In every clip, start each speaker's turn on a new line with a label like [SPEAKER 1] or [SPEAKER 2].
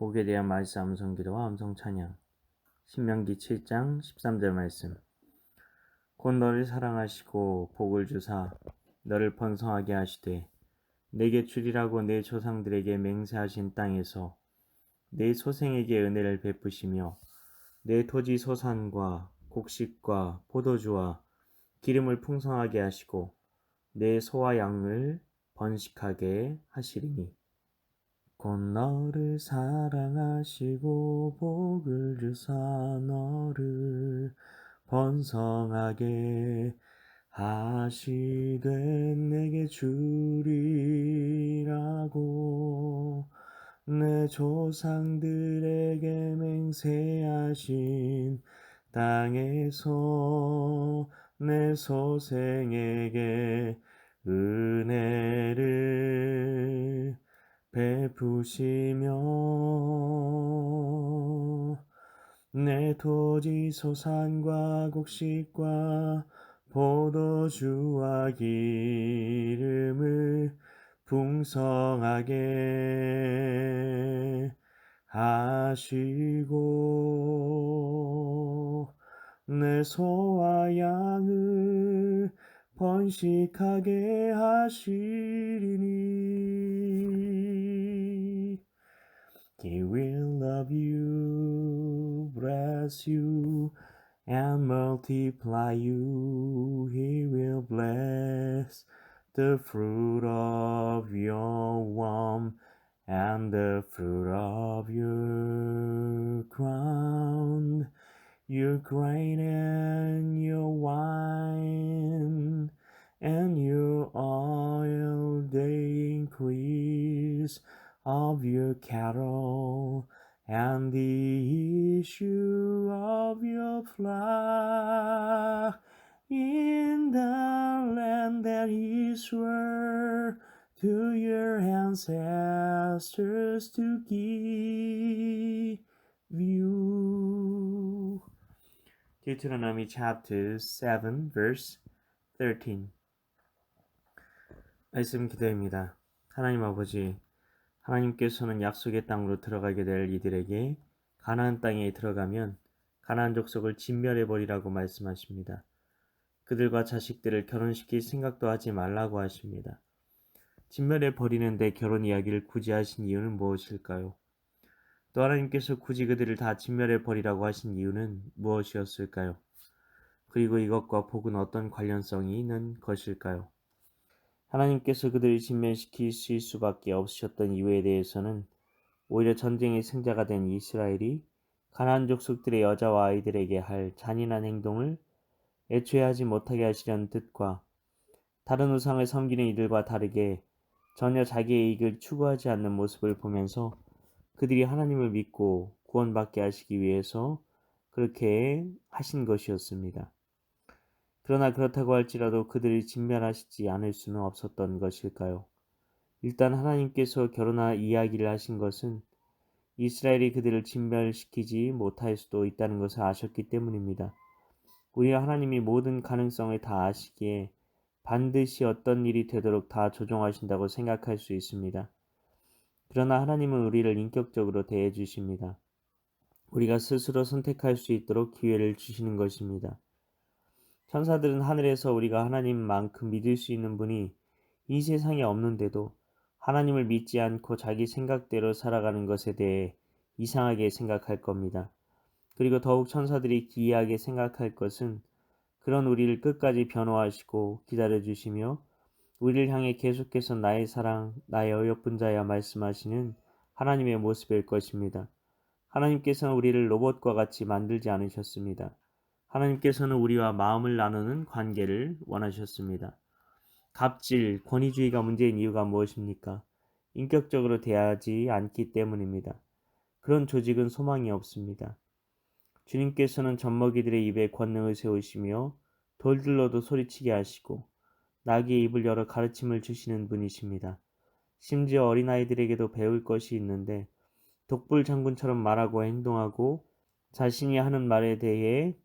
[SPEAKER 1] 복에 대한 말씀 암송기도와 암송찬양. 신명기 7장 13절 말씀. 곧 너를 사랑하시고 복을 주사 너를 번성하게 하시되 내게 주리라고 내 조상들에게 맹세하신 땅에서 내 소생에게 은혜를 베푸시며 내 토지 소산과 곡식과 포도주와 기름을 풍성하게 하시고 내 소와 양을 번식하게 하시리니 곧 너를 사랑하시고 복을 주사 너를 번성하게 하시되 내게 주리라고 내 조상들에게 맹세하신 땅에서 내 소생에게 은혜를 베푸시며 내 토지 소산과 곡식과 포도주와 기름을 풍성하게 하시고 내 소와 양을 번식하게 하시리니 He will love you, bless you, and multiply you. He will bless the fruit of your womb and the fruit of your ground, your grain and your wine, and your oil, the increase of your cattle, and the issue of your flock in the land that He swore to your ancestors to give you. Deuteronomy chapter 7 verse 13. 말씀 기도입니다. 하나님 아버지, 하나님께서는 약속의 땅으로 들어가게 될 이들에게 가나안 땅에 들어가면 가나안 족속을 진멸해버리라고 말씀하십니다. 그들과 자식들을 결혼시킬 생각도 하지 말라고 하십니다. 진멸해버리는데 결혼 이야기를 굳이 하신 이유는 무엇일까요? 또 하나님께서 굳이 그들을 다 진멸해버리라고 하신 이유는 무엇이었을까요? 그리고 이것과 복은 어떤 관련성이 있는 것일까요? 하나님께서 그들을 진멸시키실 수밖에 없으셨던 이유에 대해서는 오히려 전쟁의 승자가 된 이스라엘이 가나안 족속들의 여자와 아이들에게 할 잔인한 행동을 애초에 하지 못하게 하시려는 뜻과 다른 우상을 섬기는 이들과 다르게 전혀 자기의 이익을 추구하지 않는 모습을 보면서 그들이 하나님을 믿고 구원받게 하시기 위해서 그렇게 하신 것이었습니다. 그러나 그렇다고 할지라도 그들을 진멸하시지 않을 수는 없었던 것일까요? 일단 하나님께서 결혼할 이야기를 하신 것은 이스라엘이 그들을 진멸시키지 못할 수도 있다는 것을 아셨기 때문입니다. 우리가 하나님이 모든 가능성을 다 아시기에 반드시 어떤 일이 되도록 다 조종하신다고 생각할 수 있습니다. 그러나 하나님은 우리를 인격적으로 대해 주십니다. 우리가 스스로 선택할 수 있도록 기회를 주시는 것입니다. 천사들은 하늘에서 우리가 하나님만큼 믿을 수 있는 분이 이 세상에 없는데도 하나님을 믿지 않고 자기 생각대로 살아가는 것에 대해 이상하게 생각할 겁니다. 그리고 더욱 천사들이 기이하게 생각할 것은 그런 우리를 끝까지 변호하시고 기다려주시며 우리를 향해 계속해서 나의 사랑, 나의 어여쁜 자야 말씀하시는 하나님의 모습일 것입니다. 하나님께서는 우리를 로봇과 같이 만들지 않으셨습니다. 하나님께서는 우리와 마음을 나누는 관계를 원하셨습니다. 갑질, 권위주의가 문제인 이유가 무엇입니까? 인격적으로 대하지 않기 때문입니다. 그런 조직은 소망이 없습니다. 주님께서는 젖먹이들의 입에 권능을 세우시며 돌들로도 소리치게 하시고 나귀의 입을 열어 가르침을 주시는 분이십니다. 심지어 어린아이들에게도 배울 것이 있는데 독불 장군처럼 말하고 행동하고 자신이 하는 말에 대해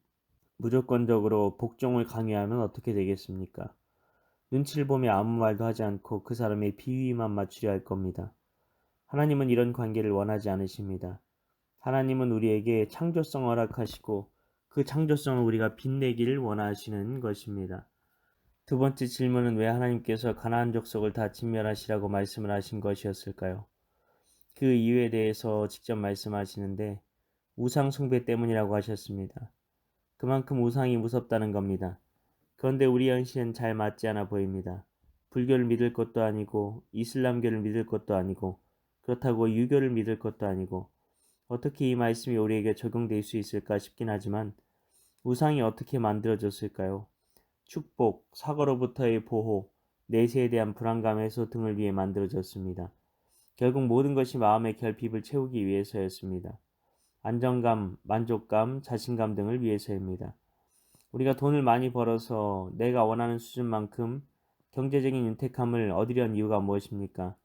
[SPEAKER 1] 무조건적으로 복종을 강요하면 어떻게 되겠습니까? 눈치를 보며 아무 말도 하지 않고 그 사람의 비위만 맞추려 할 겁니다. 하나님은 이런 관계를 원하지 않으십니다. 하나님은 우리에게 창조성을 허락하시고 그 창조성을 우리가 빛내기를 원하시는 것입니다. 두 번째 질문은 왜 하나님께서 가나안 족속을 다 진멸하시라고 말씀을 하신 것이었을까요? 그 이유에 대해서 직접 말씀하시는데 우상 숭배 때문이라고 하셨습니다. 그만큼 우상이 무섭다는 겁니다. 그런데 우리 현실은 잘 맞지 않아 보입니다. 불교를 믿을 것도 아니고 이슬람교를 믿을 것도 아니고 그렇다고 유교를 믿을 것도 아니고 어떻게 이 말씀이 우리에게 적용될 수 있을까 싶긴 하지만 우상이 어떻게 만들어졌을까요? 축복, 사고로부터의 보호, 내세에 대한 불안감 해소 등을 위해 만들어졌습니다. 결국 모든 것이 마음의 결핍을 채우기 위해서였습니다. 안정감, 만족감, 자신감 등을 위해서입니다. 우리가 돈을 많이 벌어서 내가 원하는 수준만큼 경제적인 윤택함을 얻으려는 이유가 무엇입니까?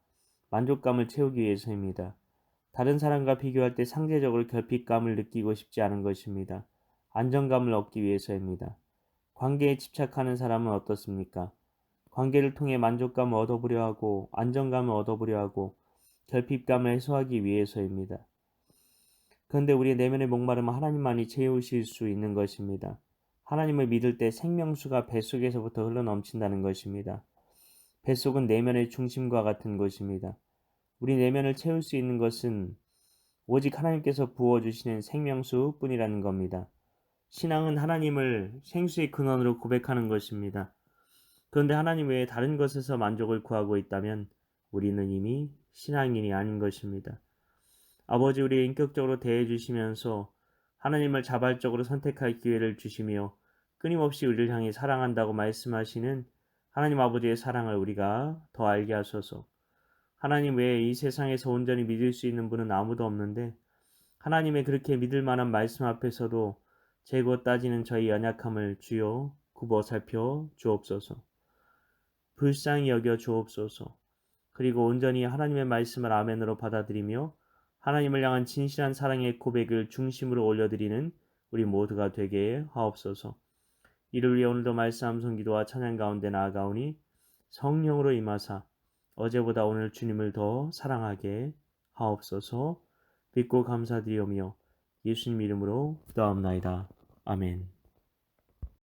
[SPEAKER 1] 만족감을 채우기 위해서입니다. 다른 사람과 비교할 때 상대적으로 결핍감을 느끼고 싶지 않은 것입니다. 안정감을 얻기 위해서입니다. 관계에 집착하는 사람은 어떻습니까? 관계를 통해 만족감을 얻어보려 하고 안정감을 얻어보려 하고 결핍감을 해소하기 위해서입니다. 그런데 우리의 내면의 목마름은 하나님만이 채우실 수 있는 것입니다. 하나님을 믿을 때 생명수가 뱃속에서부터 흘러넘친다는 것입니다. 뱃속은 내면의 중심과 같은 곳입니다. 우리 내면을 채울 수 있는 것은 오직 하나님께서 부어주시는 생명수 뿐이라는 겁니다. 신앙은 하나님을 생수의 근원으로 고백하는 것입니다. 그런데 하나님 외에 다른 것에서 만족을 구하고 있다면 우리는 이미 신앙인이 아닌 것입니다. 아버지 우리 인격적으로 대해주시면서 하나님을 자발적으로 선택할 기회를 주시며 끊임없이 우리를 향해 사랑한다고 말씀하시는 하나님 아버지의 사랑을 우리가 더 알게 하소서. 하나님 외에 이 세상에서 온전히 믿을 수 있는 분은 아무도 없는데 하나님의 그렇게 믿을 만한 말씀 앞에서도 재고 따지는 저희 연약함을 주여 굽어 살펴 주옵소서. 불쌍히 여겨 주옵소서. 그리고 온전히 하나님의 말씀을 아멘으로 받아들이며 하나님을 향한 진실한 사랑의 고백을 중심으로 올려드리는 우리 모두가 되게 하옵소서. 이를 위해 오늘도 말씀 함송 기도와 찬양 가운데 나아가오니 성령으로 임하사 어제보다 오늘 주님을 더 사랑하게 하옵소서. 믿고 감사드리오며 예수님 이름으로 기도하옵나이다. 아멘.